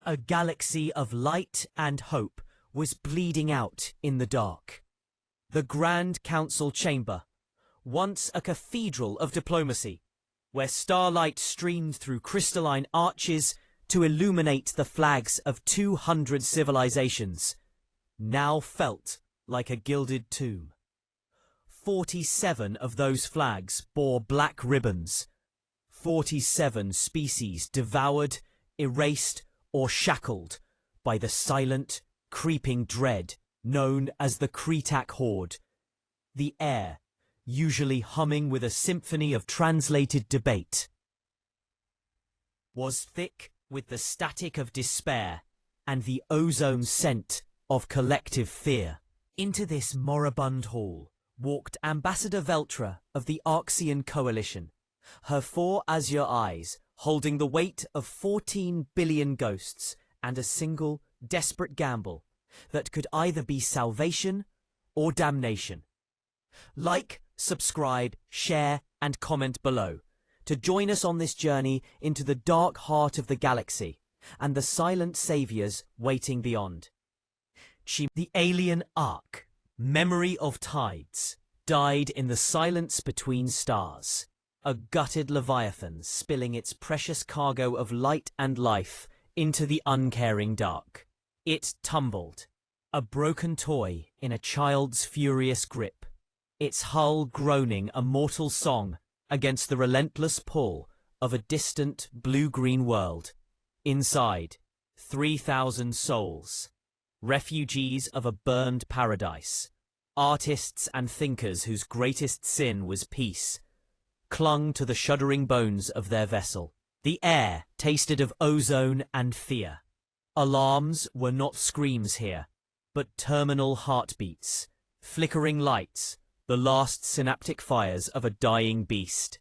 A galaxy of light and hope was bleeding out in the dark. The Grand Council Chamber, once a cathedral of diplomacy, where starlight streamed through crystalline arches to illuminate the flags of 200 civilizations, now felt like a gilded tomb. 47 of those flags bore black ribbons. 47 species devoured, erased, or shackled by the silent, creeping dread known as the Kretak Horde. The air, usually humming with a symphony of translated debate, was thick with the static of despair and the ozone scent of collective fear. Into this moribund hall walked Ambassador Veltra of the Arxian Coalition, her 4 azure eyes holding the weight of 14 billion ghosts and a single, desperate gamble that could either be salvation or damnation. Like, subscribe, share, and comment below to join us on this journey into the dark heart of the galaxy and the silent saviors waiting beyond. The alien Ark, memory of tides, died in the silence between stars. A gutted leviathan spilling its precious cargo of light and life into the uncaring dark. It tumbled, a broken toy in a child's furious grip, its hull groaning a mortal song against the relentless pull of a distant blue-green world. Inside, 3,000 souls, refugees of a burned paradise, artists and thinkers whose greatest sin was peace, clung to the shuddering bones of their vessel. The air tasted of ozone and fear. Alarms were not screams here, but terminal heartbeats, flickering lights, the last synaptic fires of a dying beast.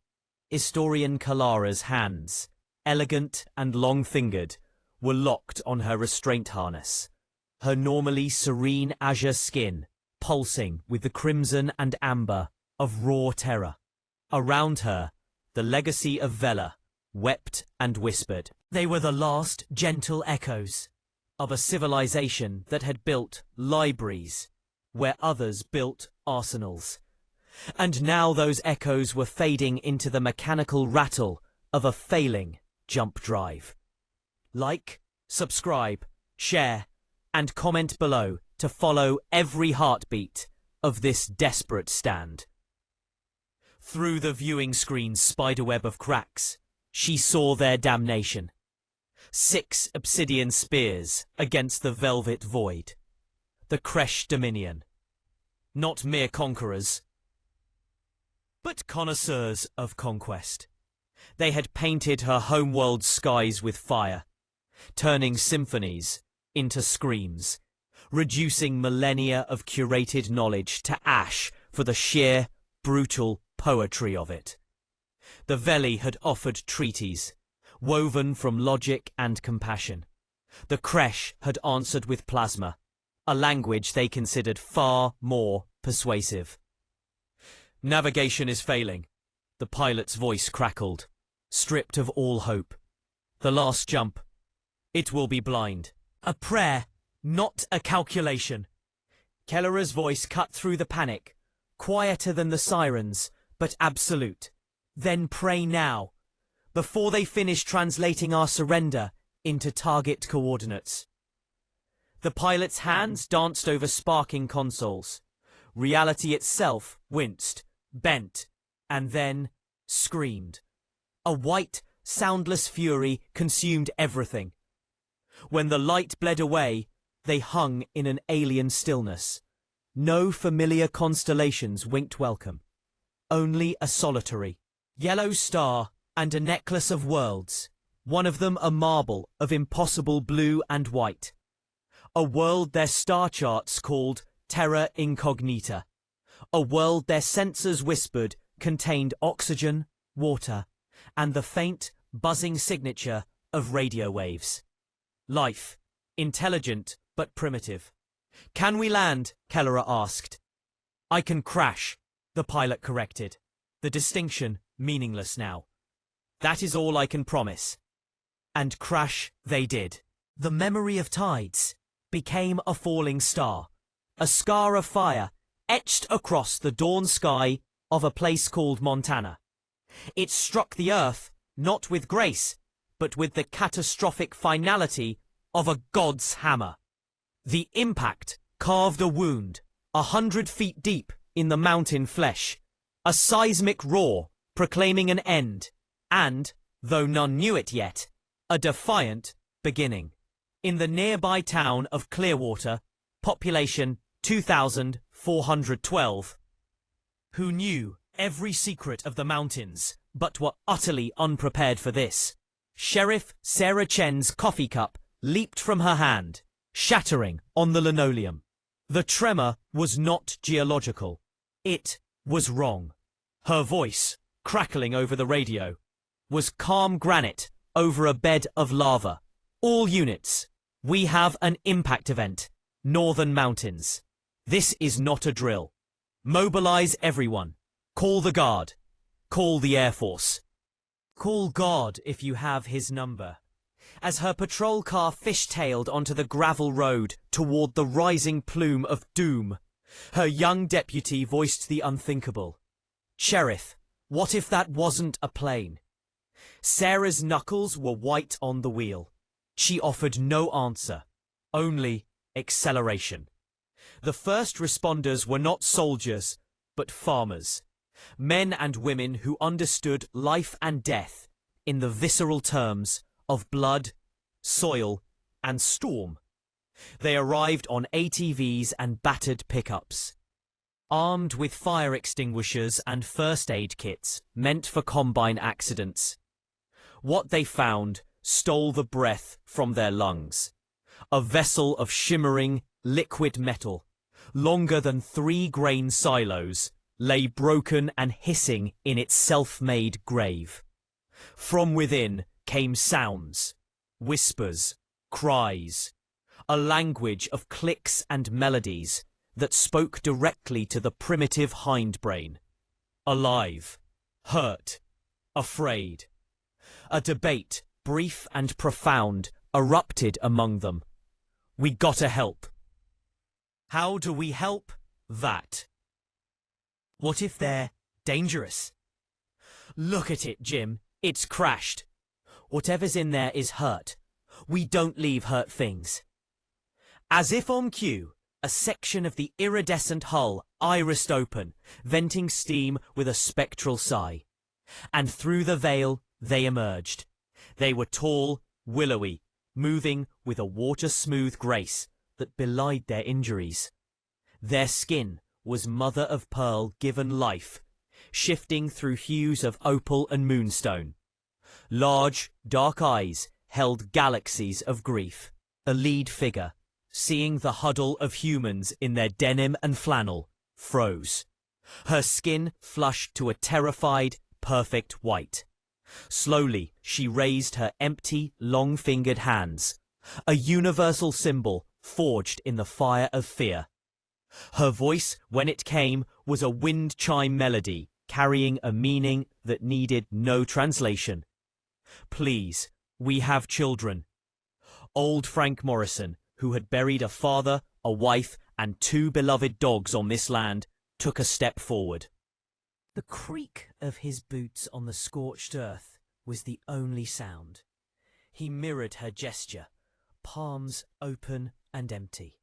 Historian Kalara's hands, elegant and long-fingered, were locked on her restraint harness, her normally serene azure skin pulsing with the crimson and amber of raw terror. Around her, the legacy of Vela wept and whispered. They were the last gentle echoes of a civilization that had built libraries where others built arsenals. And now those echoes were fading into the mechanical rattle of a failing jump drive. Like, subscribe, share, and comment below to follow every heartbeat of this desperate stand. Through the viewing screen's spiderweb of cracks, she saw their damnation. 6 obsidian spears against the velvet void. The Kresh Dominion. Not mere conquerors, but connoisseurs of conquest. They had painted her homeworld's skies with fire, turning symphonies into screams, reducing millennia of curated knowledge to ash for the sheer, brutal poetry of it. The Veli had offered treaties, woven from logic and compassion. The Kresh had answered with plasma, a language they considered far more persuasive. Navigation is failing, the pilot's voice crackled, stripped of all hope. The last jump. It will be blind. A prayer, not a calculation. Kellera's voice cut through the panic, quieter than the sirens, but absolute. Then pray now, before they finish translating our surrender into target coordinates. The pilot's hands danced over sparking consoles. Reality itself winced, bent, and then screamed. A white, soundless fury consumed everything. When the light bled away, they hung in an alien stillness. No familiar constellations winked welcome. Only a solitary yellow star and a necklace of worlds, one of them a marble of impossible blue and white. A world their star charts called Terra Incognita. A world their sensors whispered contained oxygen, water, and the faint, buzzing signature of radio waves. Life, intelligent but primitive. Can we land? Kellera asked. I can crash, the pilot corrected, the distinction meaningless now. That is all I can promise. And crash they did. The memory of tides became a falling star, a scar of fire etched across the dawn sky of a place called Montana. It struck the earth not with grace, but with the catastrophic finality of a god's hammer. The impact carved a wound 100 feet deep in the mountain flesh, a seismic roar proclaiming an end, and, though none knew it yet, a defiant beginning. In the nearby town of Clearwater, population 2,412, who knew every secret of the mountains, but were utterly unprepared for this, Sheriff Sarah Chen's coffee cup leaped from her hand, shattering on the linoleum. The tremor was not geological. It was wrong. Her voice, crackling over the radio, was calm granite over a bed of lava. All units, we have an impact event. Northern Mountains. This is not a drill. Mobilize everyone. Call the guard. Call the Air Force. Call God if you have his number. As her patrol car fishtailed onto the gravel road toward the rising plume of doom, her young deputy voiced the unthinkable. Sheriff, what if that wasn't a plane? Sarah's knuckles were white on the wheel. She offered no answer, only acceleration. The first responders were not soldiers, but farmers. Men and women who understood life and death in the visceral terms of blood, soil, and storm. They arrived on ATVs and battered pickups, armed with fire extinguishers and first aid kits meant for combine accidents. What they found stole the breath from their lungs. A vessel of shimmering, liquid metal, longer than 3 grain silos, lay broken and hissing in its self-made grave. From within came sounds, whispers, cries, a language of clicks and melodies that spoke directly to the primitive hindbrain. Alive, hurt, afraid. A debate, brief and profound, erupted among them. We gotta help. How do we help that? What if they're dangerous? Look at it, Jim. It's crashed. Whatever's in there is hurt. We don't leave hurt things. As if on cue, a section of the iridescent hull irised open, venting steam with a spectral sigh. And through the veil, they emerged. They were tall, willowy, moving with a water-smooth grace that belied their injuries. Their skin was mother-of-pearl given life, shifting through hues of opal and moonstone. Large, dark eyes held galaxies of grief. A lead figure, seeing the huddle of humans in their denim and flannel, froze. Her skin flushed to a terrified, perfect white. Slowly, she raised her empty, long-fingered hands, a universal symbol forged in the fire of fear. Her voice, when it came, was a wind chime melody, carrying a meaning that needed no translation. Please, we have children. Old Frank Morrison, who had buried a father, a wife, and 2 beloved dogs on this land, took a step forward. The creak of his boots on the scorched earth was the only sound. He mirrored her gesture, palms open and empty.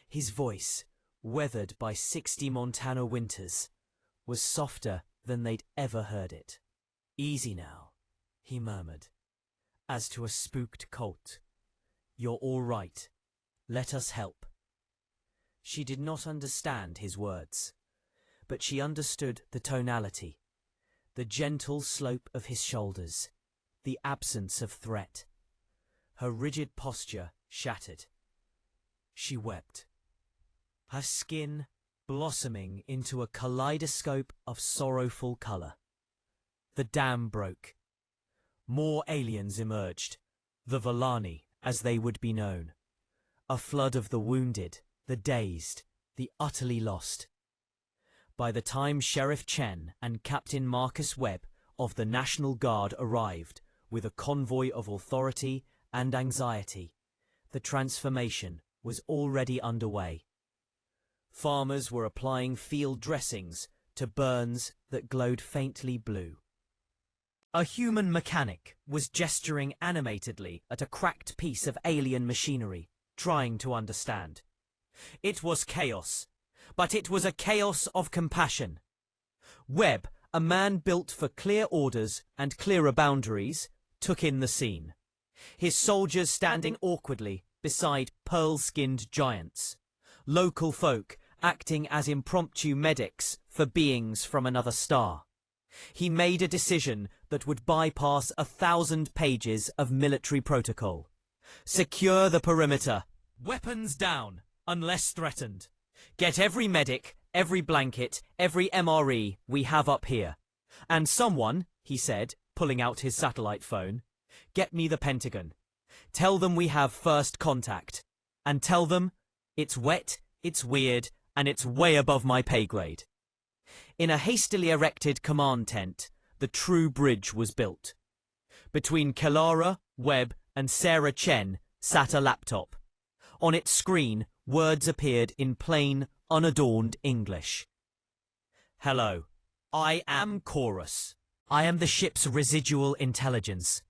His voice, weathered by 60 Montana winters, was softer than they'd ever heard it. Easy now, he murmured, as to a spooked colt. You're all right. Let us help. She did not understand his words, but she understood the tonality, the gentle slope of his shoulders, the absence of threat. Her rigid posture shattered. She wept, her skin blossoming into a kaleidoscope of sorrowful colour. The dam broke. More aliens emerged, the Volani, as they would be known. A flood of the wounded, the dazed, the utterly lost. By the time Sheriff Chen and Captain Marcus Webb of the National Guard arrived with a convoy of authority and anxiety, The transformation was already underway. Farmers were applying field dressings to burns that glowed faintly blue. A human mechanic was gesturing animatedly at a cracked piece of alien machinery, trying to understand. It was chaos, but it was a chaos of compassion. Webb, a man built for clear orders and clearer boundaries, took in the scene. His soldiers standing awkwardly beside pearl-skinned giants. Local folk acting as impromptu medics for beings from another star. He made a decision that would bypass 1,000 pages of military protocol. Secure the perimeter. Weapons down, unless threatened. Get every medic, every blanket, every MRE we have up here. And someone, he said, pulling out his satellite phone, get me the Pentagon. Tell them we have first contact. And tell them it's wet, it's weird, and it's way above my pay grade. In a hastily erected command tent, the true bridge was built. Between Kelara, Webb, and Sarah Chen sat a laptop. On its screen, words appeared in plain, unadorned English. Hello, I am Chorus. I am the ship's residual intelligence.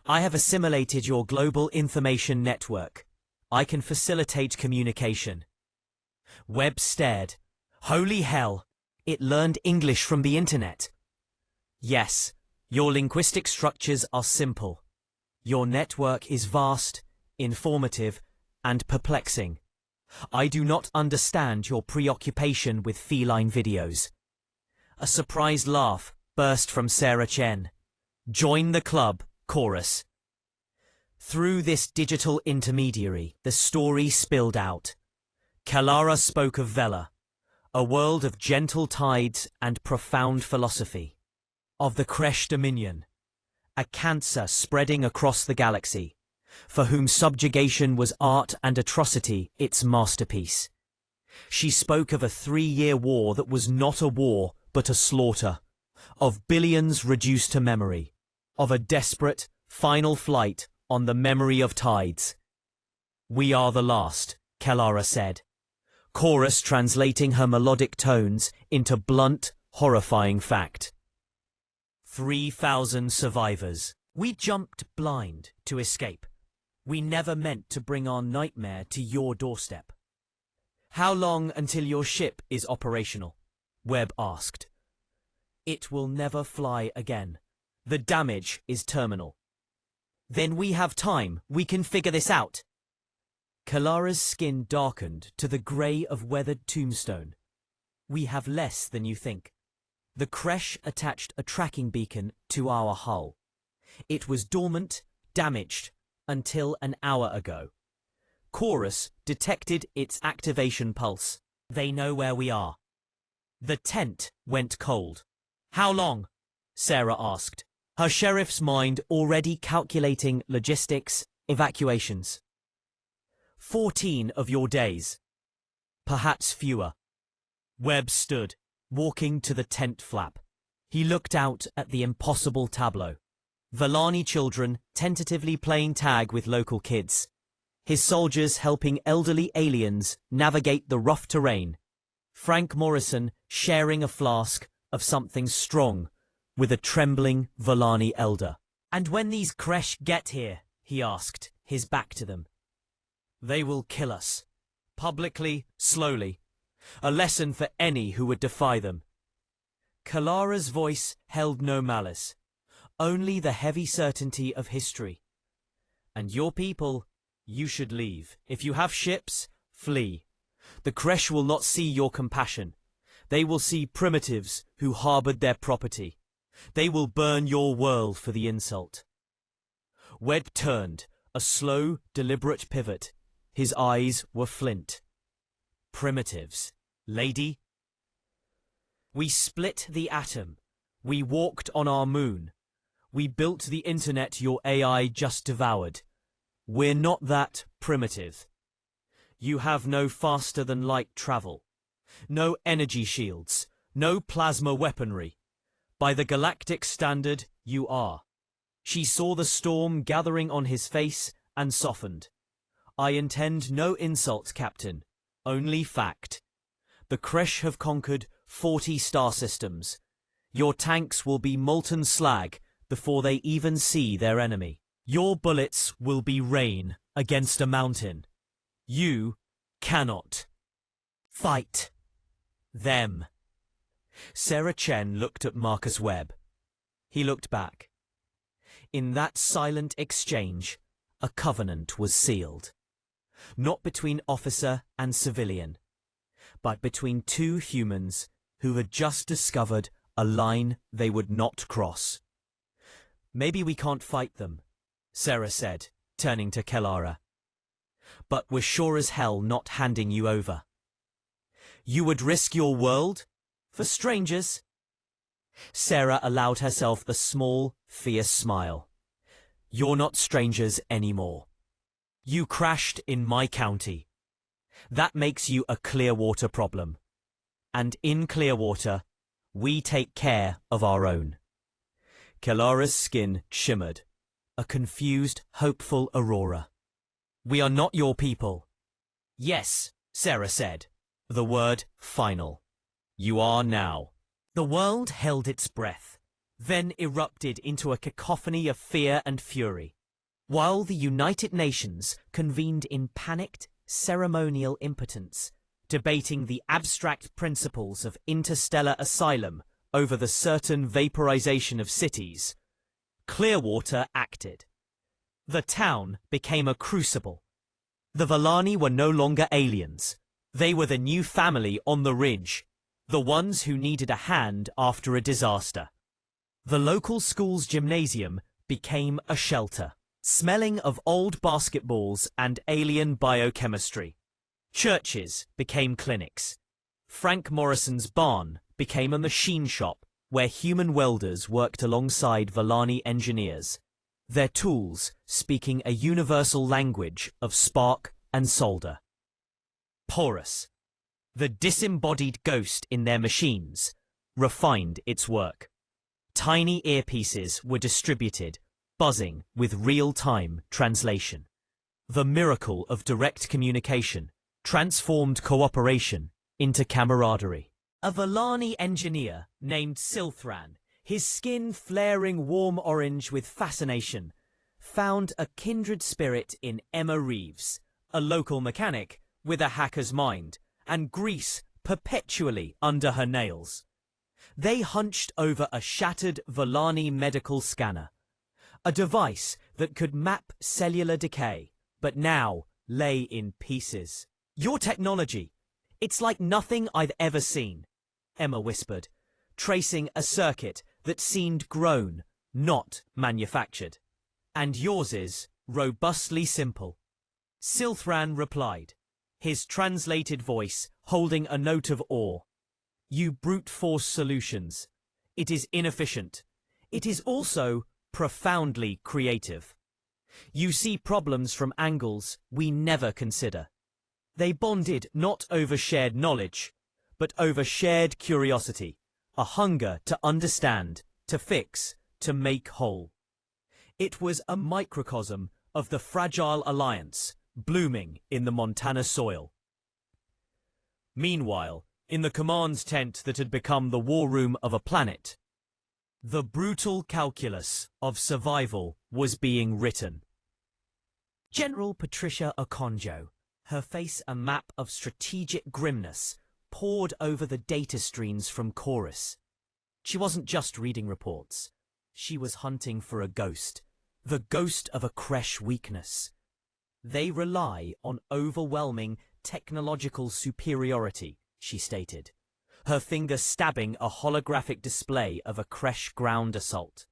I have assimilated your global information network. I can facilitate communication. Webb stared. Holy hell! It learned English from the internet. Yes, your linguistic structures are simple. Your network is vast, informative, and perplexing. I do not understand your preoccupation with feline videos. A surprised laugh burst from Sarah Chen. Join the club, Chorus. Through this digital intermediary, the story spilled out. Kelara spoke of Vela, a world of gentle tides and profound philosophy. Of the Kresh Dominion, a cancer spreading across the galaxy, for whom subjugation was art and atrocity its masterpiece. She spoke of a 3-year war that was not a war, but a slaughter, of billions reduced to memory, of a desperate, final flight on the memory of tides. We are the last, Kelara said. Chorus translating her melodic tones into blunt, horrifying fact. 3,000 survivors. We jumped blind to escape. We never meant to bring our nightmare to your doorstep. How long until your ship is operational? Webb asked. It will never fly again. The damage is terminal. Then we have time. We can figure this out. Kelara's skin darkened to the grey of weathered tombstone. We have less than you think. The Kresh attached a tracking beacon to our hull. It was dormant, damaged, until an hour ago. Chorus detected its activation pulse. They know where we are. The tent went cold. How long? Sarah asked, her sheriff's mind already calculating logistics, evacuations. 14 of your days. Perhaps fewer. Webb stood, walking to the tent flap. He looked out at the impossible tableau. Velani children tentatively playing tag with local kids. His soldiers helping elderly aliens navigate the rough terrain. Frank Morrison sharing a flask of something strong with a trembling Velani elder. And when these Kresh get here, he asked, his back to them. They will kill us. Publicly, slowly. A lesson for any who would defy them. Kelara's voice held no malice, only the heavy certainty of history. And your people, you should leave. If you have ships, flee. The Kresh will not see your compassion. They will see primitives who harbored their property. They will burn your world for the insult. Webb turned, a slow, deliberate pivot. His eyes were flint. Primitives, lady. We split the atom. We walked on our moon. We built the internet your AI just devoured. We're not that primitive. You have no faster-than-light travel. No energy shields. No plasma weaponry. By the galactic standard, you are. She saw the storm gathering on his face and softened. I intend no insult, Captain. Only fact. The Kresh have conquered 40 star systems. Your tanks will be molten slag before they even see their enemy. Your bullets will be rain against a mountain. You cannot fight them. Sarah Chen looked at Marcus Webb. He looked back. In that silent exchange, a covenant was sealed. Not between officer and civilian, but between two humans who had just discovered a line they would not cross. Maybe we can't fight them, Sarah said, turning to Kelara. But we're sure as hell not handing you over. You would risk your world for strangers? Sarah allowed herself the small, fierce smile. You're not strangers anymore. You crashed in my county. That makes you a Clearwater problem. And in Clearwater, we take care of our own. Kelara's skin shimmered, a confused, hopeful aurora. We are not your people. Yes, Sarah said, the word final. You are now. The world held its breath, then erupted into a cacophony of fear and fury. While the United Nations convened in panicked, ceremonial impotence, debating the abstract principles of interstellar asylum over the certain vaporization of cities, Clearwater acted. The town became a crucible. The Vallani were no longer aliens. They were the new family on the ridge, the ones who needed a hand after a disaster. The local school's gymnasium became a shelter, smelling of old basketballs and alien biochemistry. Churches became clinics. Frank Morrison's barn became a machine shop where human welders worked alongside Vallani engineers, their tools speaking a universal language of spark and solder. Porous, the disembodied ghost in their machines, refined its work. Tiny earpieces were distributed, buzzing with real-time translation. The miracle of direct communication transformed cooperation into camaraderie. A Vallani engineer named Silthran, his skin flaring warm orange with fascination, found a kindred spirit in Emma Reeves, a local mechanic with a hacker's mind and grease perpetually under her nails. They hunched over a shattered Vallani medical scanner, a device that could map cellular decay, but now lay in pieces. Your technology, it's like nothing I've ever seen, Emma whispered, tracing a circuit that seemed grown, not manufactured. And yours is robustly simple. Silthran replied, his translated voice holding a note of awe. You brute force solutions. It is inefficient. It is also profoundly creative. You see problems from angles we never consider. They bonded not over shared knowledge, but over shared curiosity, a hunger to understand, to fix, to make whole. It was a microcosm of the fragile alliance blooming in the Montana soil. Meanwhile, in the command's tent that had become the war room of a planet, the brutal calculus of survival was being written. General Patricia Okonjo, her face a map of strategic grimness, pored over the data streams from Chorus. She wasn't just reading reports. She was hunting for a ghost, the ghost of a Kresh weakness. They rely on overwhelming technological superiority, she stated, her finger stabbing a holographic display of a Kresh ground assault.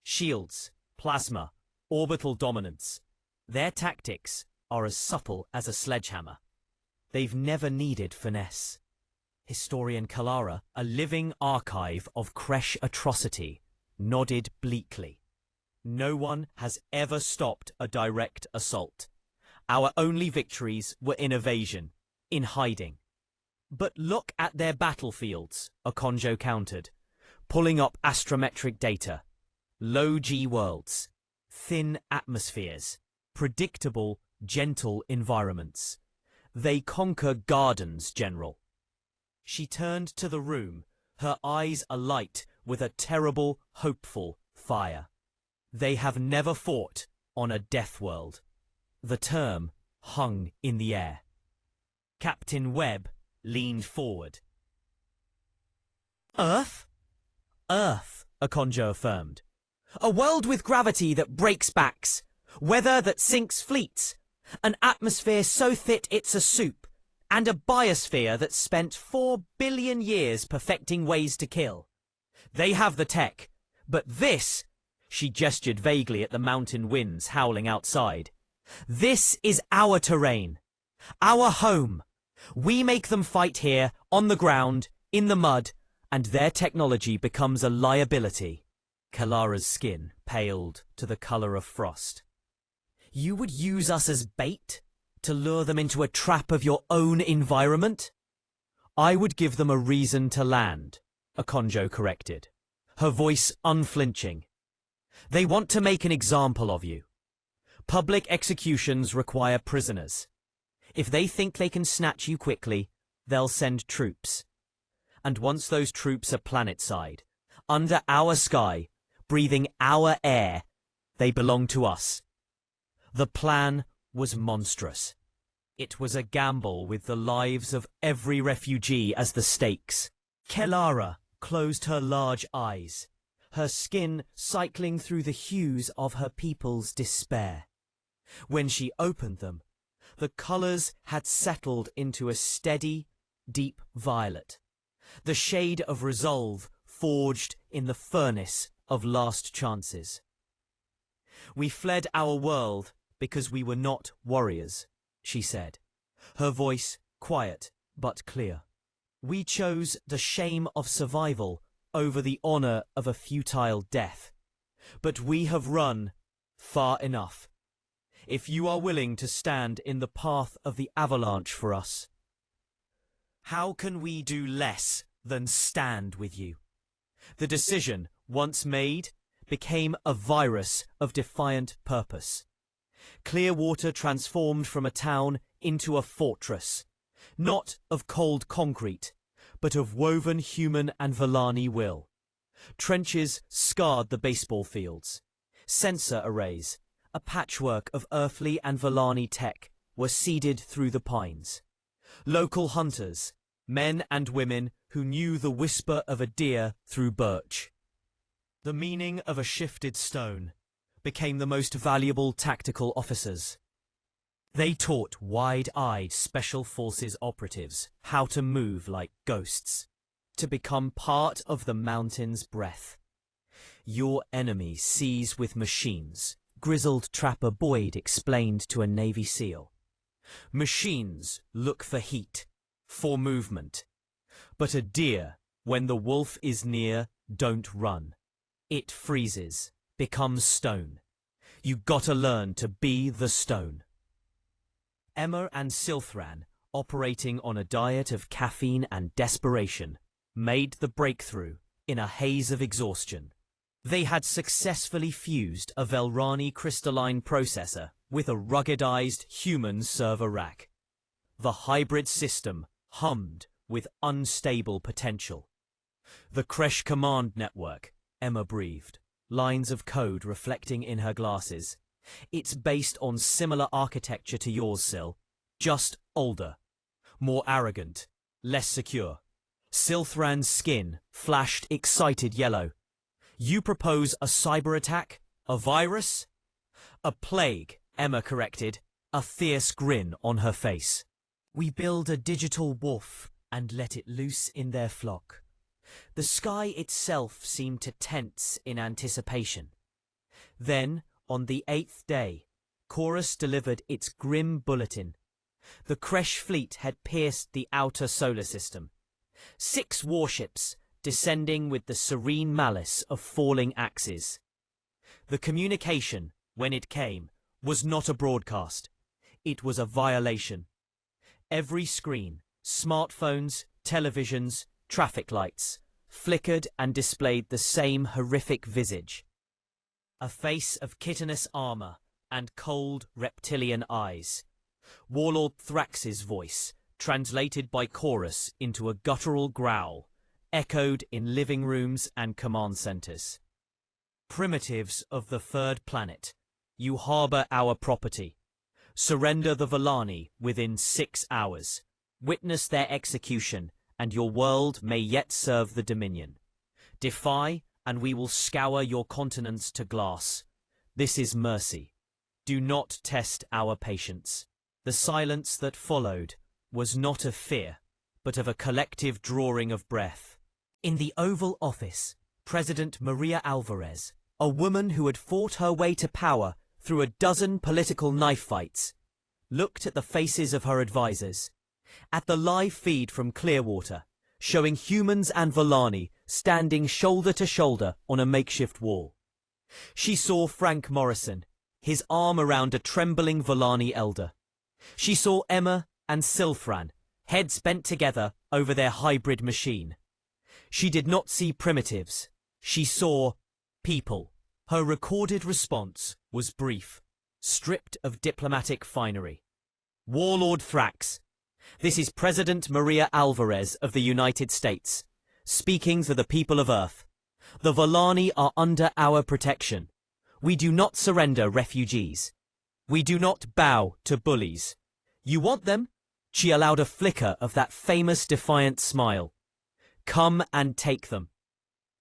Shields, plasma, orbital dominance. Their tactics are as subtle as a sledgehammer. They've never needed finesse. Historian Kelara, a living archive of Kresh atrocity, nodded bleakly. No one has ever stopped a direct assault. Our only victories were in evasion, in hiding. But look at their battlefields, Okonjo countered, pulling up astrometric data. Low G worlds, thin atmospheres, predictable gentle environments. They conquer gardens, General. She turned to the room, her eyes alight with a terrible, hopeful fire. They have never fought on a death world. The term hung in the air. Captain Webb leaned forward. Earth? Earth, Okonjo affirmed. A world with gravity that breaks backs, weather that sinks fleets, an atmosphere so thick it's a soup, and a biosphere that spent 4 billion years perfecting ways to kill. They have the tech, but this, she gestured vaguely at the mountain winds howling outside, this is our terrain, our home. We make them fight here, on the ground, in the mud, and their technology becomes a liability. Kalara's skin paled to the color of frost. You would use us as bait to lure them into a trap of your own environment? I would give them a reason to land, Okonjo corrected, her voice unflinching. They want to make an example of you. Public executions require prisoners. If they think they can snatch you quickly, they'll send troops. And once those troops are planetside, under our sky, breathing our air, they belong to us. The plan was monstrous. It was a gamble with the lives of every refugee as the stakes. Kalara closed her large eyes, her skin cycling through the hues of her people's despair. When she opened them, the colours had settled into a steady, deep violet, the shade of resolve forged in the furnace of last chances. We fled our world because we were not warriors, she said, her voice quiet but clear. We chose the shame of survival over the honor of a futile death. But we have run far enough. If you are willing to stand in the path of the avalanche for us, how can we do less than stand with you? The decision, once made, became a virus of defiant purpose. Clearwater transformed from a town into a fortress, not of cold concrete, but of woven human and Volani will. Trenches scarred the baseball fields. Sensor arrays, a patchwork of earthly and Volani tech, were seeded through the pines. Local hunters, men and women who knew the whisper of a deer through birch. The meaning of a shifted stone became the most valuable tactical officers. They taught wide-eyed Special Forces operatives how to move like ghosts, to become part of the mountain's breath. Your enemy sees with machines, grizzled trapper Boyd explained to a Navy SEAL. Machines look for heat, for movement. But a deer, when the wolf is near, don't run. It freezes, becomes stone. You gotta learn to be the stone. Emma and Silthran, operating on a diet of caffeine and desperation, made the breakthrough in a haze of exhaustion. They had successfully fused a Velrani crystalline processor with a ruggedized human server rack. The hybrid system hummed with unstable potential. The Kresh Command Network, Emma breathed, lines of code reflecting in her glasses. It's based on similar architecture to yours, Sil, just older, more arrogant, less secure. Silthran's skin flashed excited yellow. You propose a cyber attack? A virus? A plague, Emma corrected, a fierce grin on her face. We build a digital wolf and let it loose in their flock. The sky itself seemed to tense in anticipation. Then, on the 8th day, Chorus delivered its grim bulletin. The Kresh fleet had pierced the outer solar system. 6 warships descending with the serene malice of falling axes. The communication, when it came, was not a broadcast. It was a violation. Every screen, smartphones, televisions, traffic lights, flickered and displayed the same horrific visage. A face of chitinous armor, and cold reptilian eyes. Warlord Thrax's voice, translated by chorus into a guttural growl, echoed in living rooms and command centers. Primitives of the third planet, you harbor our property. Surrender the Volani within 6 hours. Witness their execution, and your world may yet serve the Dominion. Defy, and we will scour your continents to glass. This is mercy. Do not test our patience. The silence that followed was not of fear, but of a collective drawing of breath. In the Oval Office, President Maria Alvarez, a woman who had fought her way to power through a dozen political knife fights, looked at the faces of her advisors, at the live feed from Clearwater, showing humans and Volani standing shoulder to shoulder on a makeshift wall. She saw Frank Morrison, his arm around a trembling Volani elder. She saw Emma and Silfran, heads bent together over their hybrid machine. She did not see primitives. She saw people. Her recorded response was brief, stripped of diplomatic finery. Warlord Thrax, this is President Maria Alvarez of the United States, speaking for the people of Earth. The Volani are under our protection. We do not surrender refugees. We do not bow to bullies. You want them? She allowed a flicker of that famous defiant smile. Come and take them.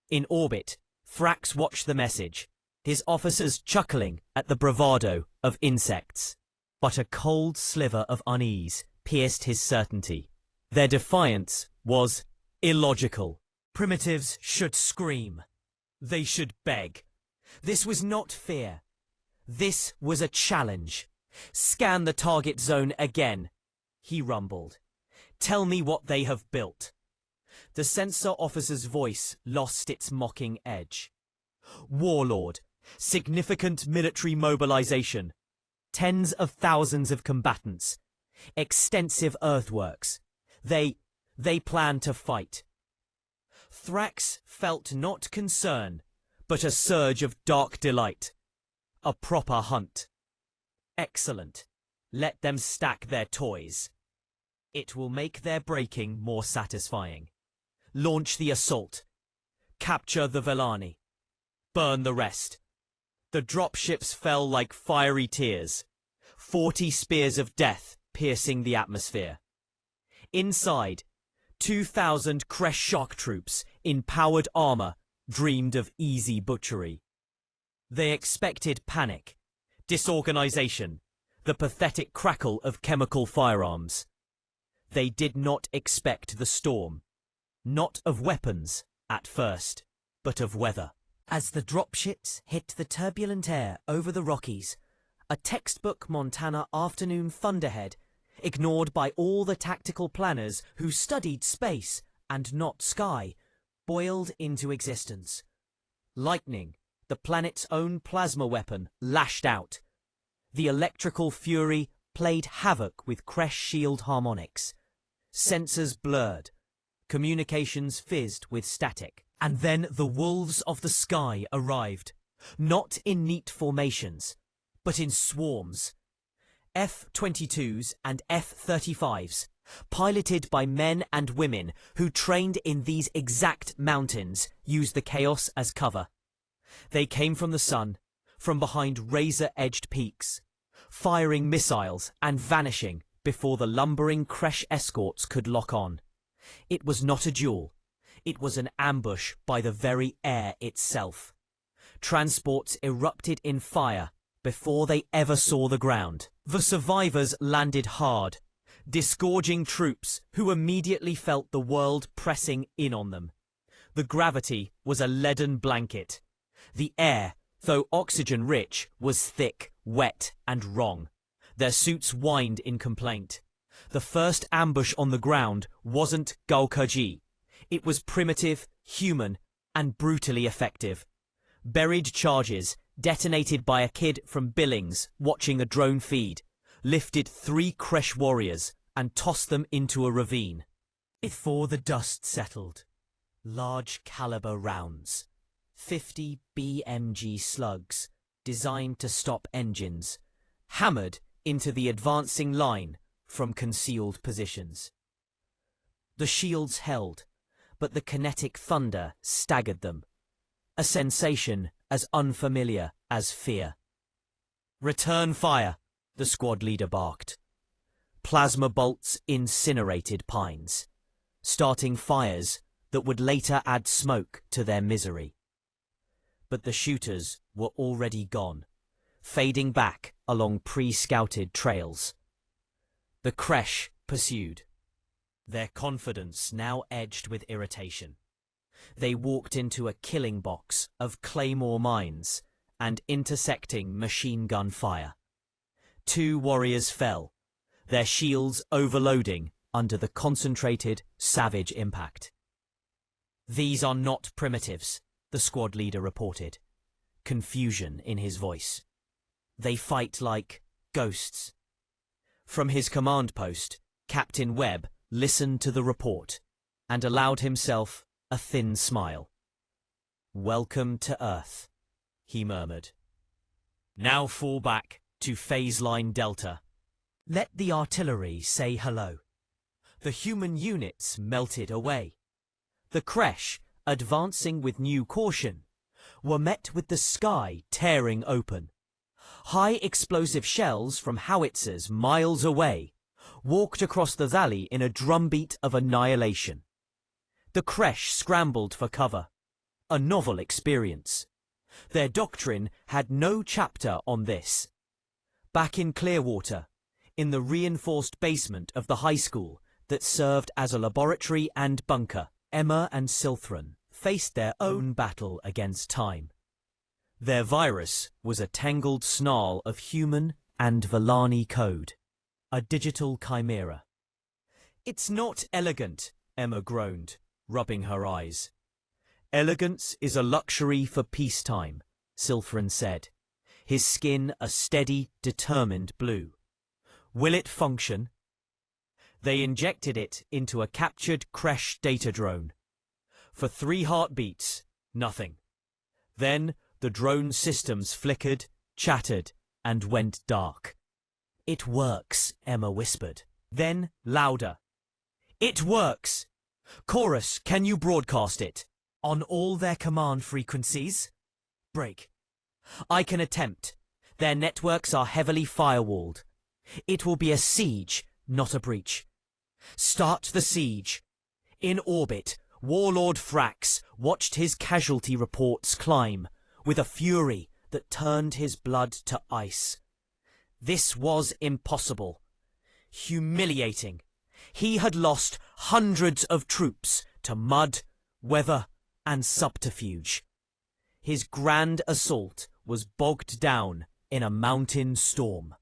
In orbit, Thrax watched the message, his officers chuckling at the bravado of insects. But a cold sliver of unease pierced his certainty. Their defiance was illogical. Primitives should scream. They should beg. This was not fear. This was a challenge. Scan the target zone again, he rumbled. Tell me what they have built. The sensor officer's voice lost its mocking edge. Warlord, significant military mobilization. Tens of thousands of combatants. Extensive earthworks. They plan to fight. Thrax felt not concern, but a surge of dark delight. A proper hunt. Excellent. Let them stack their toys. It will make their breaking more satisfying. Launch the assault. Capture the Volani. Burn the rest. The dropships fell like fiery tears. 40 spears of death piercing the atmosphere. Inside, 2,000 Kresh shock troops in powered armor dreamed of easy butchery. They expected panic, disorganization, the pathetic crackle of chemical firearms. They did not expect the storm. Not of weapons, at first, but of weather. As the dropships hit the turbulent air over the Rockies, a textbook Montana afternoon thunderhead, ignored by all the tactical planners who studied space and not sky, boiled into existence. Lightning, the planet's own plasma weapon, lashed out. The electrical fury played havoc with Kresh shield harmonics. Sensors blurred. Communications fizzed with static. And then the wolves of the sky arrived, not in neat formations, but in swarms. F-22s and F-35s, piloted by men and women who trained in these exact mountains, used the chaos as cover. They came from the sun, from behind razor-edged peaks, firing missiles and vanishing before the lumbering Kresh escorts could lock on. It was not a duel. It was an ambush by the very air itself. Transports erupted in fire before they ever saw the ground. The survivors landed hard, disgorging troops who immediately felt the world pressing in on them. The gravity was a leaden blanket. The air, though oxygen-rich, was thick, wet, and wrong. Their suits whined in complaint. The first ambush on the ground wasn't Gulkaji. It was primitive, human, and brutally effective. Buried charges, detonated by a kid from Billings watching a drone feed, lifted 3 Kresh warriors and tossed them into a ravine. Before the dust settled, large caliber rounds, 50 BMG slugs, designed to stop engines, hammered into the advancing line from concealed positions. The shields held, but the kinetic thunder staggered them, a sensation as unfamiliar as fear. "Return fire," the squad leader barked. Plasma bolts incinerated pines, starting fires that would later add smoke to their misery. But the shooters were already gone, fading back along pre-scouted trails. The Kresh pursued, their confidence now edged with irritation. They walked into a killing box of claymore mines and intersecting machine gun fire. 2 warriors fell, their shields overloading under the concentrated, savage impact. "These are not primitives," the squad leader reported, confusion in his voice. "They fight like ghosts." From his command post, Captain Webb listened to the report and allowed himself a thin smile. "Welcome to Earth," he murmured. "Now fall back to phase line Delta. Let the artillery say hello." The human units melted away. The Kresh, advancing with new caution, were met with the sky tearing open. High explosive shells from howitzers miles away walked across the valley in a drumbeat of annihilation. The Kresh scrambled for cover, a novel experience. Their doctrine had no chapter on this. Back in Clearwater, in the reinforced basement of the high school that served as a laboratory and bunker, Emma and Silthran faced their own battle against time. Their virus was a tangled snarl of human and Villani code, a digital chimera. "It's not elegant," Emma groaned, rubbing her eyes. "Elegance is a luxury for peacetime," Silthran said, his skin a steady, determined blue. "Will it function?" They injected it into a captured Kresh data drone. For 3 heartbeats, nothing. Then the drone systems flickered, chattered, and went dark. "It works," Emma whispered. Then, louder. "It works! Chorus, can you broadcast it? On all their command frequencies?" "Break." "I can attempt. Their networks are heavily firewalled. It will be a siege, not a breach." "Start the siege." In orbit, Warlord Frax watched his casualty reports climb with a fury that turned his blood to ice. This was impossible. Humiliating. He had lost hundreds of troops to mud, weather, and subterfuge. His grand assault was bogged down in a mountain storm.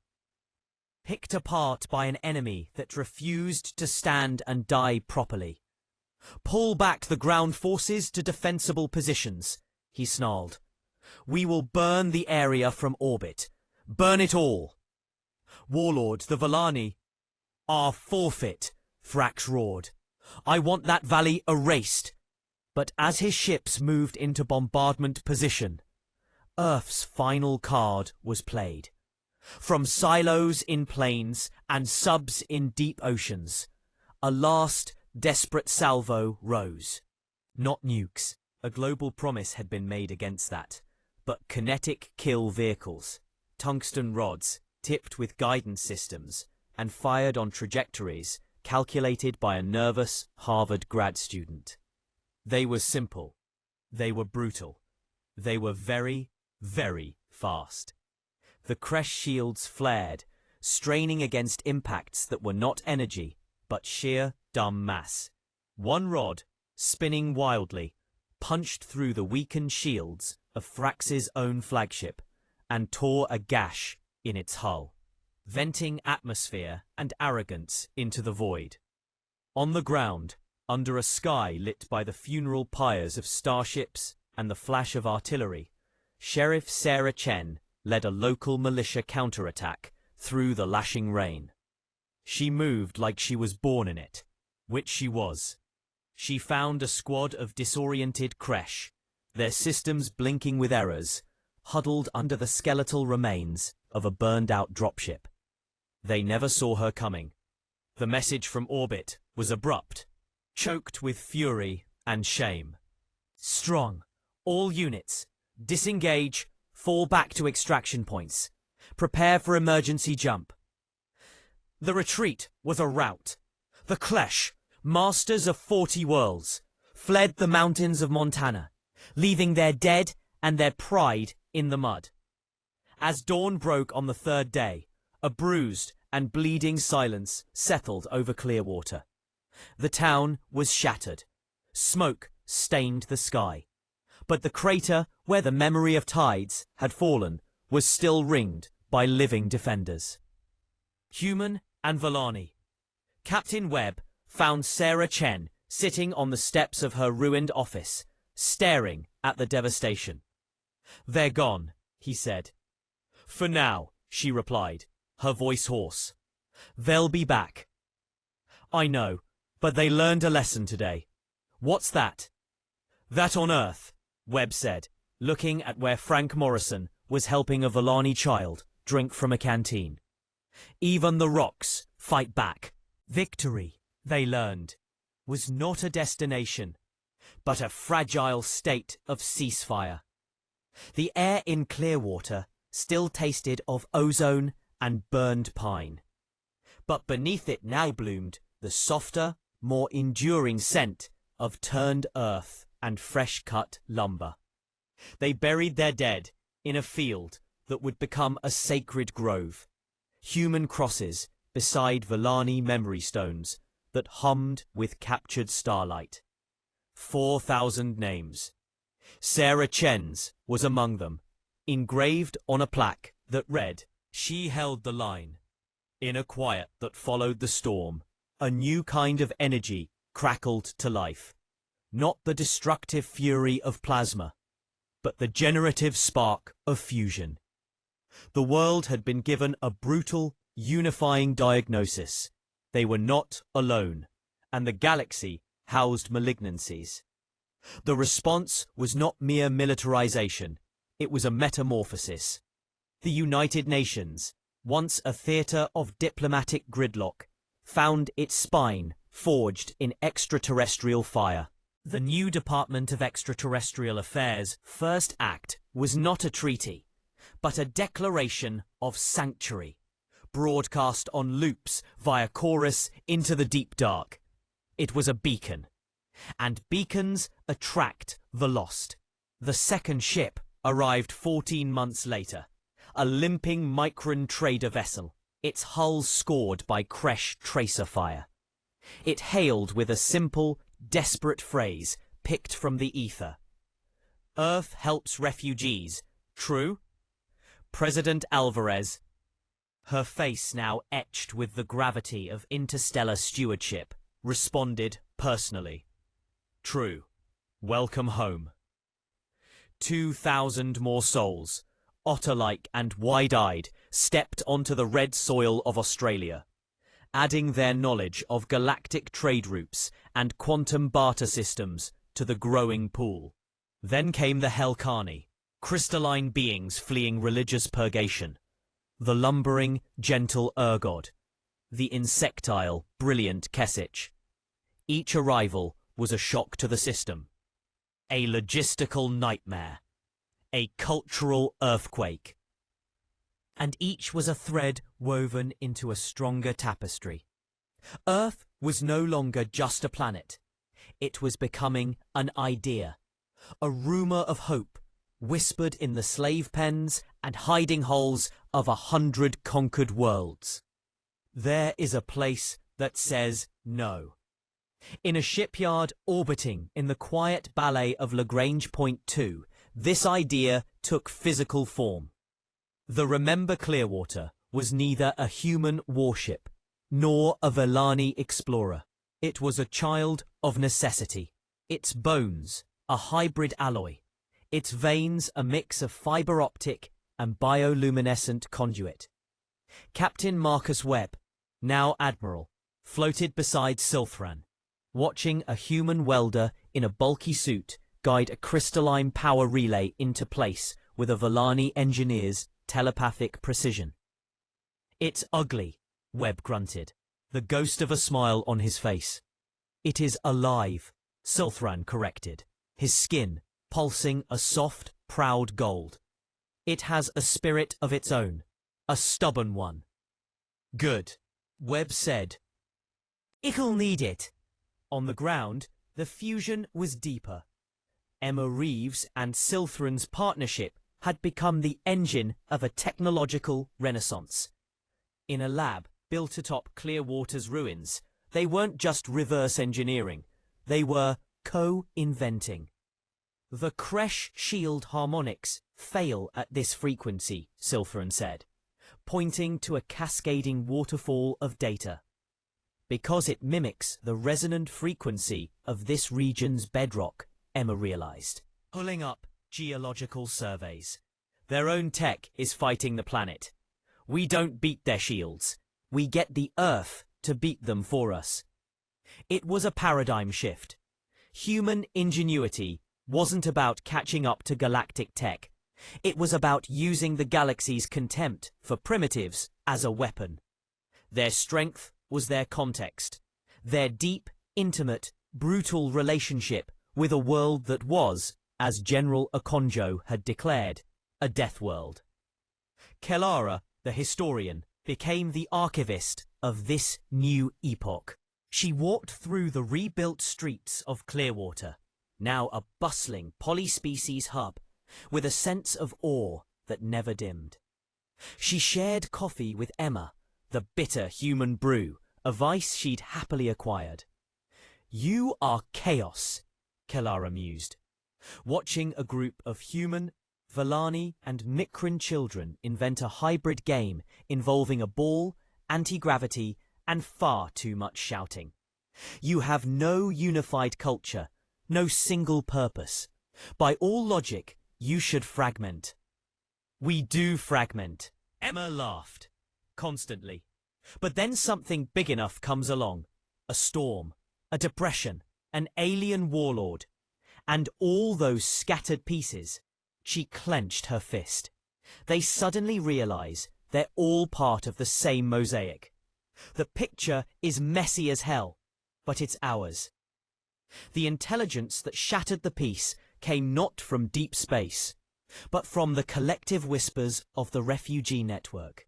Picked apart by an enemy that refused to stand and die properly. "Pull back the ground forces to defensible positions," he snarled. "We will burn the area from orbit. Burn it all." "Warlord, the Villani are forfeit," Frax roared. "I want that valley erased." But as his ships moved into bombardment position, Earth's final card was played. From silos in plains and subs in deep oceans, a last desperate salvo rose. Not nukes. A global promise had been made against that, but kinetic kill vehicles, tungsten rods tipped with guidance systems and fired on trajectories calculated by a nervous Harvard grad student. They were simple. They were brutal. They were very, very fast. The Kresh shields flared, straining against impacts that were not energy, but sheer, dumb mass. One rod, spinning wildly, punched through the weakened shields of Frax's own flagship and tore a gash in its hull, venting atmosphere and arrogance into the void. On the ground, under a sky lit by the funeral pyres of starships and the flash of artillery, Sheriff Sarah Chen led a local militia counterattack through the lashing rain. She moved like she was born in it, which she was. She found a squad of disoriented Kresh, their systems blinking with errors, huddled under the skeletal remains of a burned-out dropship. They never saw her coming. The message from orbit was abrupt, choked with fury and shame. Strong. All units. Disengage. Fall back to extraction points. Prepare for emergency jump. The retreat was a rout. The Klesh, masters of 40 worlds, fled the mountains of Montana, leaving their dead and their pride in the mud. As dawn broke on the third day, a bruised and bleeding silence settled over Clearwater. The town was shattered. Smoke stained the sky. But the crater where the memory of tides had fallen was still ringed by living defenders. Human and Volani. Captain Webb found Sarah Chen sitting on the steps of her ruined office, staring at the devastation. "They're gone," he said. "For now," she replied, her voice hoarse. "They'll be back." "I know, but they learned a lesson today." "What's that?" "That on Earth," Webb said, looking at where Frank Morrison was helping a Volani child drink from a canteen. "Even the rocks fight back." Victory, they learned, was not a destination, but a fragile state of ceasefire. The air in Clearwater still tasted of ozone and burned pine. But beneath it now bloomed the softer, more enduring scent of turned earth and fresh-cut lumber. They buried their dead in a field that would become a sacred grove. Human crosses beside Volani memory stones that hummed with captured starlight. 4,000 names. Sarah Chen's was among them, engraved on a plaque that read, "She held the line." In a quiet that followed the storm, a new kind of energy crackled to life. Not the destructive fury of plasma, but the generative spark of fusion. The world had been given a brutal, unifying diagnosis. They were not alone, and the galaxy housed malignancies. The response was not mere militarization, it was a metamorphosis. The United Nations, once a theater of diplomatic gridlock, found its spine forged in extraterrestrial fire. The new Department of Extraterrestrial Affairs' first act was not a treaty, but a declaration of sanctuary, broadcast on loops via chorus into the deep dark. It was a beacon, and beacons attract the lost. The second ship arrived 14 months later, a limping Micron trader vessel, its hull scored by Kresh tracer fire. It hailed with a simple, desperate phrase picked from the ether. "Earth helps refugees, true?" President Alvarez, her face now etched with the gravity of interstellar stewardship, responded personally. "True. Welcome home." 2,000 more souls, otter-like and wide-eyed, stepped onto the red soil of Australia, adding their knowledge of galactic trade routes and quantum barter systems to the growing pool. Then came the Helkani, crystalline beings fleeing religious purgation, the lumbering, gentle Urgod, the insectile, brilliant Kesich. Each arrival was a shock to the system, a logistical nightmare, a cultural earthquake. And each was a thread woven into a stronger tapestry. Earth was no longer just a planet. It was becoming an idea, a rumor of hope, whispered in the slave pens and hiding holes of 100 conquered worlds. There is a place that says no. In a shipyard orbiting in the quiet ballet of Lagrange Point 2, this idea took physical form. The Remember Clearwater was neither a human warship, nor a Volani explorer. It was a child of necessity. Its bones, a hybrid alloy. Its veins, a mix of fiber optic and bioluminescent conduit. Captain Marcus Webb, now Admiral, floated beside Silthran, watching a human welder in a bulky suit guide a crystalline power relay into place with a Vellani engineer's telepathic precision. "It's ugly," Webb grunted, the ghost of a smile on his face. "It is alive," Sulthran corrected, his skin pulsing a soft, proud gold. "It has a spirit of its own, a stubborn one." "Good," Webb said. "It'll need it." On the ground, the fusion was deeper. Emma Reeves and Silthran's partnership had become the engine of a technological renaissance. In a lab built atop Clearwater's ruins, they weren't just reverse engineering, they were co-inventing. "The Kresh shield harmonics fail at this frequency," Silthran said, pointing to a cascading waterfall of data. "Because it mimics the resonant frequency of this region's bedrock," Emma realized, pulling up geological surveys. "Their own tech is fighting the planet. We don't beat their shields. We get the Earth to beat them for us." It was a paradigm shift. Human ingenuity wasn't about catching up to galactic tech. It was about using the galaxy's contempt for primitives as a weapon. Their strength was their context, their deep, intimate, brutal relationship with a world that was, as General Okonjo had declared, a death world. Kelara, the historian, became the archivist of this new epoch. She walked through the rebuilt streets of Clearwater, now a bustling polyspecies hub, with a sense of awe that never dimmed. She shared coffee with Emma, the bitter human brew, a vice she'd happily acquired. "You are chaos," Kelara mused, watching a group of human, Vellani and Mikran children invent a hybrid game involving a ball, anti-gravity, and far too much shouting. "You have no unified culture, no single purpose. By all logic, you should fragment." "We do fragment," Emma laughed, constantly. "But then something big enough comes along. A storm, a depression, an alien warlord. And all those scattered pieces," she clenched her fist, "they suddenly realize they're all part of the same mosaic. The picture is messy as hell, but it's ours." The intelligence that shattered the piece came not from deep space, but from the collective whispers of the refugee network.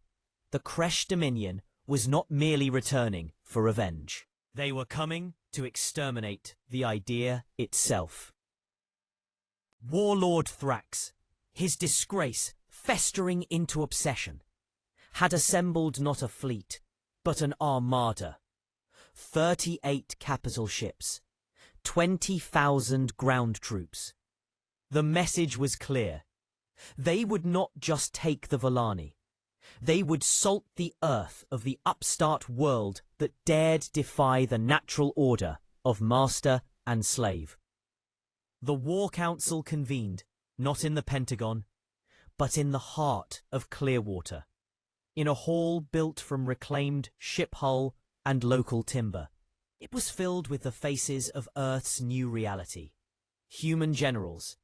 The Kresh Dominion was not merely returning for revenge. They were coming to exterminate the idea itself. Warlord Thrax, his disgrace festering into obsession, had assembled not a fleet, but an armada. 38 capital ships, 20,000 ground troops. The message was clear. They would not just take the Vellani. They would salt the earth of the upstart world that dared defy the natural order of master and slave. The War Council convened, not in the Pentagon, but in the heart of Clearwater, in a hall built from reclaimed ship hull and local timber. It was filled with the faces of Earth's new reality. Human generals,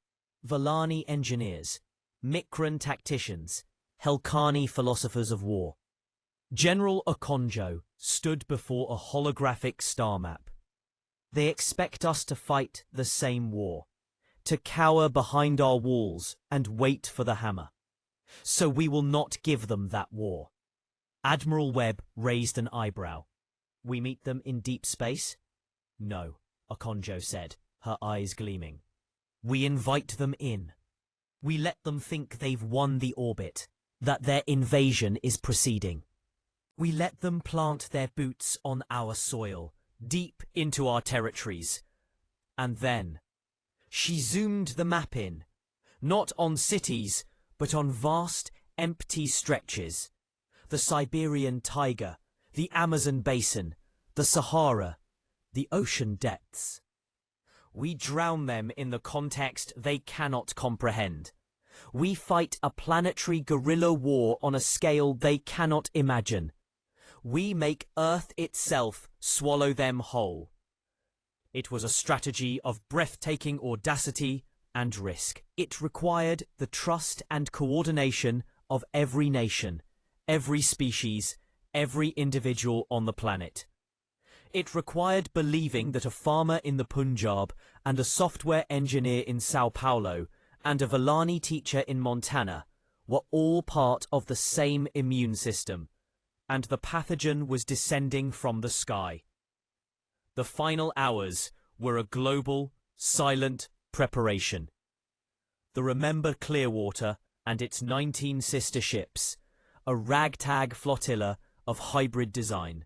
Vellani engineers, Mikran tacticians, Helkani philosophers of war. General Okonjo stood before a holographic star map. "They expect us to fight the same war, to cower behind our walls and wait for the hammer. So we will not give them that war." Admiral Webb raised an eyebrow. "We meet them in deep space?" "No," Okonjo said, her eyes gleaming. "We invite them in. We let them think they've won the orbit, that their invasion is proceeding. We let them plant their boots on our soil, deep into our territories. And then," she zoomed the map in, not on cities, but on vast, empty stretches. The Siberian taiga, the Amazon basin, the Sahara, the ocean depths. "We drown them in the context they cannot comprehend. We fight a planetary guerrilla war on a scale they cannot imagine. We make Earth itself swallow them whole." It was a strategy of breathtaking audacity and risk. It required the trust and coordination of every nation, every species, every individual on the planet. It required believing that a farmer in the Punjab and a software engineer in Sao Paulo and a Villani teacher in Montana were all part of the same immune system, and the pathogen was descending from the sky. The final hours were a global, silent preparation. The Remember Clearwater and its 19 sister ships, a ragtag flotilla of hybrid design,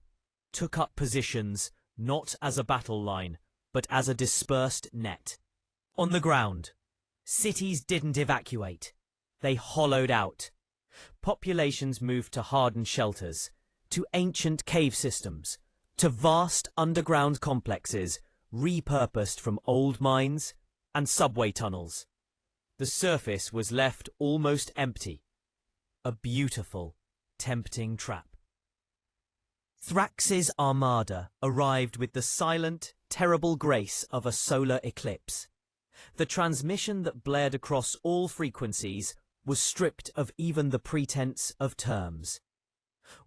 took up positions not as a battle line, but as a dispersed net. On the ground, cities didn't evacuate. They hollowed out. Populations moved to hardened shelters, to ancient cave systems, to vast underground complexes repurposed from old mines and subway tunnels. The surface was left almost empty. A beautiful, tempting trap. Thrax's armada arrived with the silent, terrible grace of a solar eclipse. The transmission that blared across all frequencies was stripped of even the pretense of terms.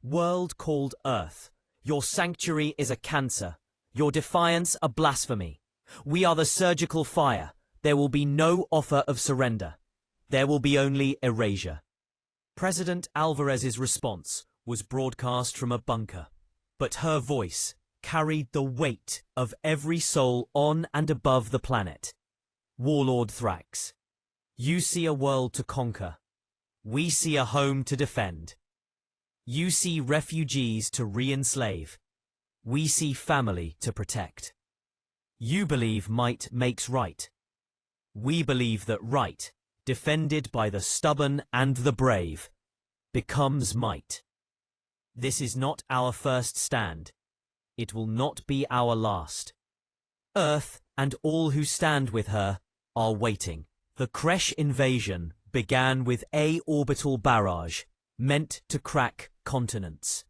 World called Earth, your sanctuary is a cancer, your defiance a blasphemy. We are the surgical fire. There will be no offer of surrender. There will be only erasure. President Alvarez's response was broadcast from a bunker, but her voice carried the weight of every soul on and above the planet. Warlord Thrax, you see a world to conquer. We see a home to defend. You see refugees to re-enslave. We see family to protect. You believe might makes right. We believe that right, defended by the stubborn and the brave, becomes might. This is not our first stand. It will not be our last. Earth and all who stand with her are waiting. The Kresh invasion began with a orbital barrage meant to crack continents.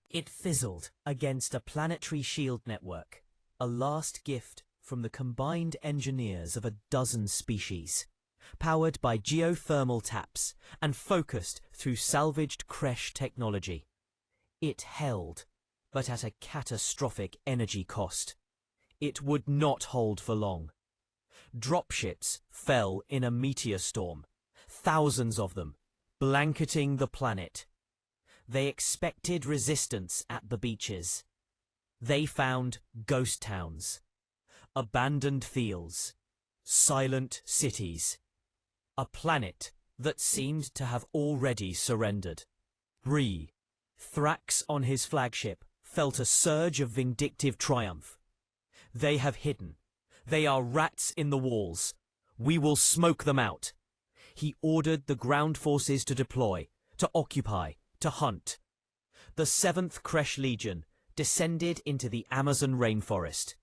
It fizzled against a planetary shield network, a last gift from the combined engineers of a dozen species, powered by geothermal taps and focused through salvaged Kresh technology. It held, but at a catastrophic energy cost. It would not hold for long. Dropships fell in a meteor storm, thousands of them, blanketing the planet. They expected resistance at the beaches. They found ghost towns, abandoned fields, silent cities, a planet that seemed to have already surrendered. Thrax on his flagship felt a surge of vindictive triumph. They have hidden. They are rats in the walls. We will smoke them out. He ordered the ground forces to deploy, to occupy, to hunt. The 7th Kresh Legion descended into the Amazon rainforest.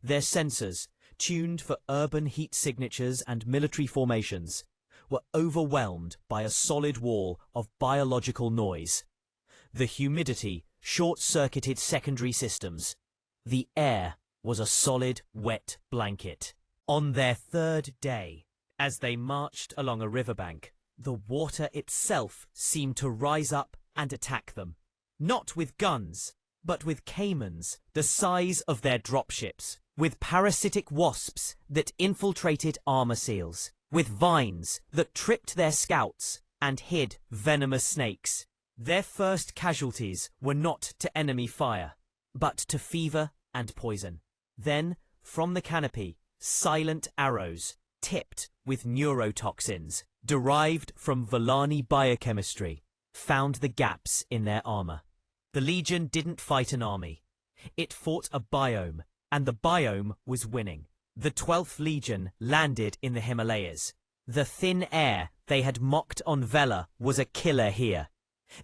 Their sensors, tuned for urban heat signatures and military formations, were overwhelmed by a solid wall of biological noise. The humidity short-circuited secondary systems. The air was a solid, wet blanket. On their 3rd day, as they marched along a riverbank, the water itself seemed to rise up and attack them. Not with guns, but with caimans the size of their dropships, with parasitic wasps that infiltrated armor seals, with vines that tripped their scouts and hid venomous snakes. Their first casualties were not to enemy fire, but to fever and poison. Then, from the canopy, silent arrows, tipped with neurotoxins, derived from Villani biochemistry, found the gaps in their armor. The Legion didn't fight an army. It fought a biome, and the biome was winning. The 12th Legion landed in the Himalayas. The thin air they had mocked on Vela was a killer here.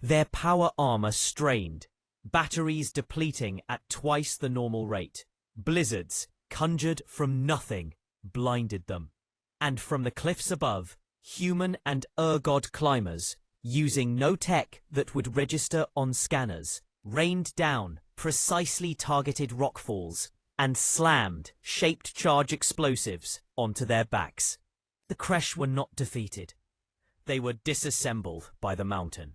Their power armor strained, batteries depleting at twice the normal rate. Blizzards, conjured from nothing, blinded them. And from the cliffs above, human and god climbers, using no tech that would register on scanners, rained down precisely targeted rockfalls, and slammed shaped charge explosives onto their backs. The Kresh were not defeated. They were disassembled by the mountain.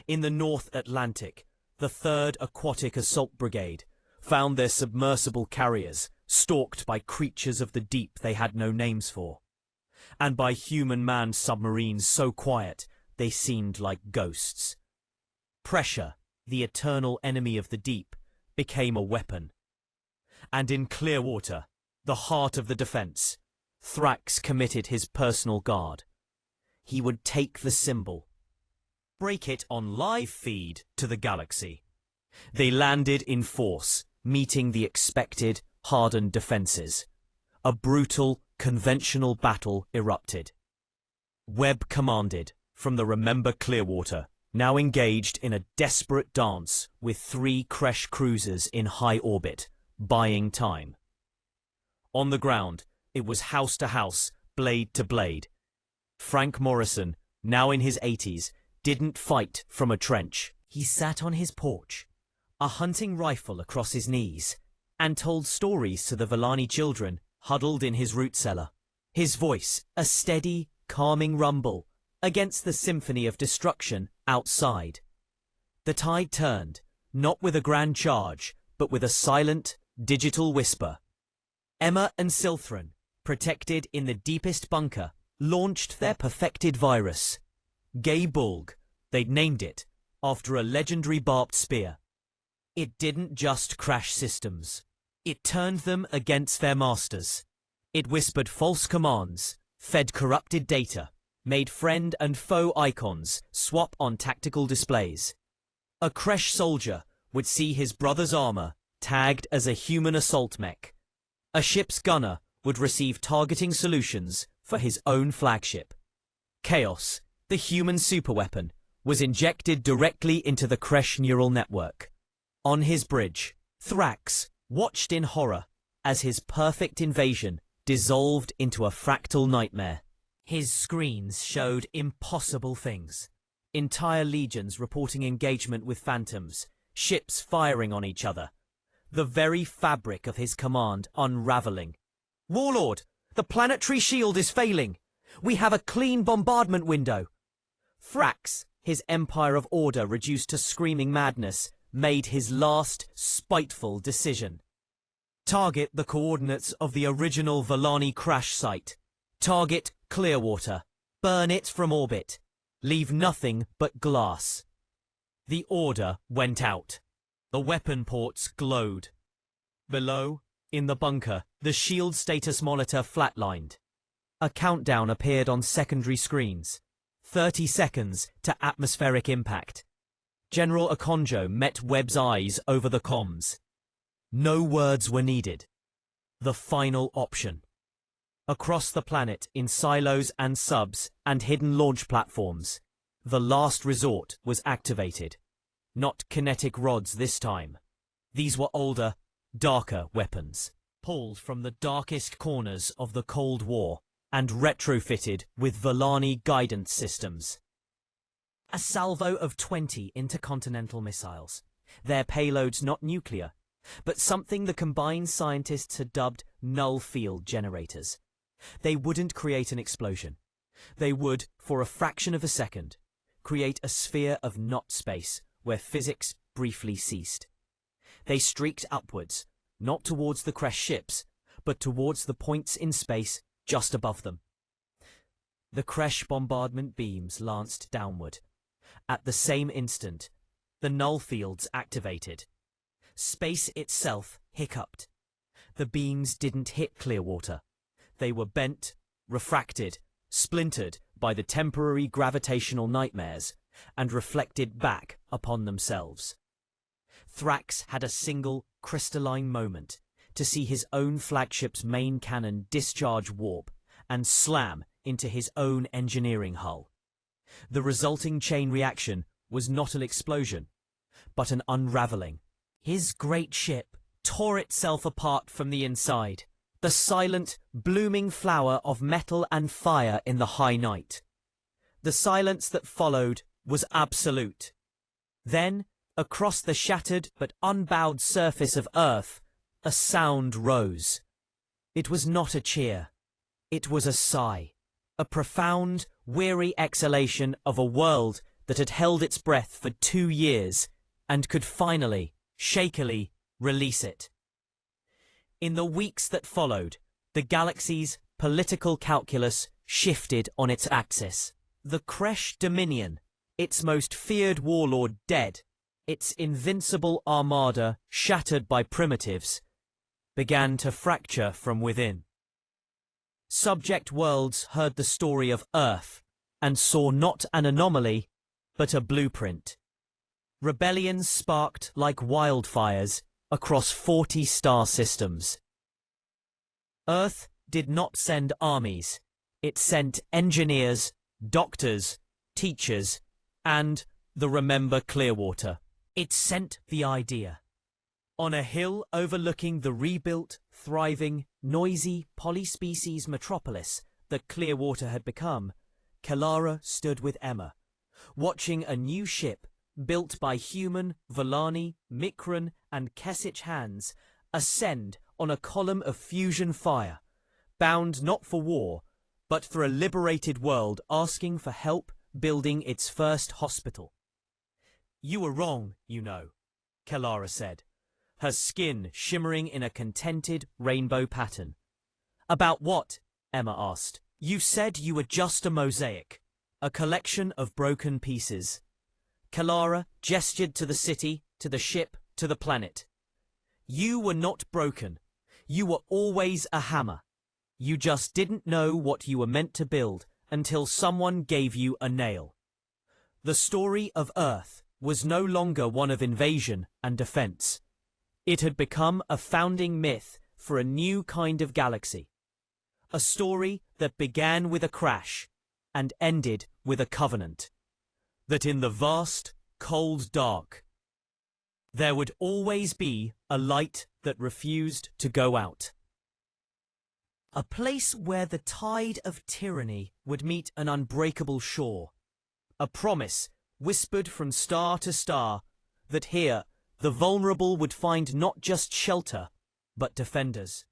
In the North Atlantic, the 3rd Aquatic Assault Brigade found their submersible carriers stalked by creatures of the deep they had no names for, and by human-manned submarines so quiet they seemed like ghosts. Pressure, the eternal enemy of the deep, became a weapon. And in Clearwater, the heart of the defense, Thrax committed his personal guard. He would take the symbol, break it on live feed to the galaxy. They landed in force, meeting the expected, hardened defenses. A brutal, conventional battle erupted. Webb commanded from the Remember Clearwater, now engaged in a desperate dance with 3 Kresh cruisers in high orbit, buying time. On the ground, it was house to house, blade to blade. Frank Morrison, now in his 80s, didn't fight from a trench. He sat on his porch, a hunting rifle across his knees, and told stories to the Villani children huddled in his root cellar. His voice, a steady, calming rumble against the symphony of destruction outside. The tide turned, not with a grand charge, but with a silent, digital whisper. Emma and Silthran, protected in the deepest bunker, launched their perfected virus. Gay Bulg, they'd named it, after a legendary barbed spear. It didn't just crash systems. It turned them against their masters. It whispered false commands, fed corrupted data, made friend and foe icons swap on tactical displays. A Kresh soldier would see his brother's armor tagged as a human assault mech. A ship's gunner would receive targeting solutions for his own flagship. Chaos, the human superweapon, was injected directly into the Kresh neural network. On his bridge, Thrax watched in horror as his perfect invasion dissolved into a fractal nightmare. His screens showed impossible things. Entire legions reporting engagement with phantoms, ships firing on each other. The very fabric of his command unraveling. Warlord, the planetary shield is failing. We have a clean bombardment window. Thrax, his empire of order reduced to screaming madness, made his last, spiteful decision. Target the coordinates of the original Villani crash site. Target Clearwater. Burn it from orbit. Leave nothing but glass. The order went out. The weapon ports glowed. Below, in the bunker, the shield status monitor flatlined. A countdown appeared on secondary screens. 30 seconds to atmospheric impact. General Akonjo met Webb's eyes over the comms. No words were needed. The final option. Across the planet, in silos and subs and hidden launch platforms, the last resort was activated. Not kinetic rods this time. These were older, darker weapons, pulled from the darkest corners of the Cold War and retrofitted with Villani guidance systems. A salvo of 20 intercontinental missiles, their payloads not nuclear, but something the combined scientists had dubbed null field generators. They wouldn't create an explosion. They would, for a fraction of a second, create a sphere of knot space where physics briefly ceased. They streaked upwards, not towards the Kresh ships, but towards the points in space just above them. The Kresh bombardment beams lanced downward. At the same instant, the null fields activated. Space itself hiccuped. The beams didn't hit Clearwater. They were bent, refracted, splintered by the temporary gravitational nightmares, and reflected back upon themselves. Thrax had a single, crystalline moment to see his own flagship's main cannon discharge warp and slam into his own engineering hull. The resulting chain reaction was not an explosion, but an unraveling. His great ship tore itself apart from the inside, the silent, blooming flower of metal and fire in the high night. The silence that followed was absolute. Then, across the shattered but unbowed surface of Earth, A sound rose. It was not a cheer. It was a sigh. A profound, weary exhalation of a world that had held its breath for 2 years and could finally, shakily, release it. In the weeks that followed, the galaxy's political calculus shifted on its axis. The Kresh Dominion, its most feared warlord dead, its invincible armada shattered by primitives, began to fracture from within. Subject worlds heard the story of Earth and saw not an anomaly, but a blueprint. Rebellions sparked like wildfires across 40 star systems. Earth did not send armies. It sent engineers, doctors, teachers, and the Remember Clearwater. It sent the idea. On a hill overlooking the rebuilt, thriving, noisy, polyspecies metropolis that Clearwater had become, Kalara stood with Emma, watching a new ship built by human, Volani, Mikran, and Kesich hands ascend on a column of fusion fire, bound not for war, but for a liberated world asking for help building its first hospital. "You were wrong, you know," Kalara said, her skin shimmering in a contented rainbow pattern. "About what?" Emma asked. "You said you were just a mosaic, a collection of broken pieces." Kalara gestured to the city, to the ship, to the planet. "You were not broken. You were always a hammer. You just didn't know what you were meant to build until someone gave you a nail." The story of Earth was no longer one of invasion and defense. It had become a founding myth for a new kind of galaxy. A story that began with a crash and ended with a covenant. That in the vast, cold dark, there would always be a light that refused to go out. A place where the tide of tyranny would meet an unbreakable shore. A promise whispered from star to star that here the vulnerable would find not just shelter, but defenders.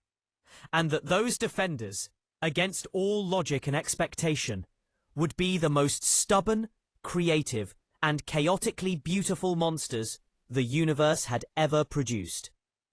And that those defenders, against all logic and expectation, would be the most stubborn, creative, and chaotically beautiful monsters the universe had ever produced.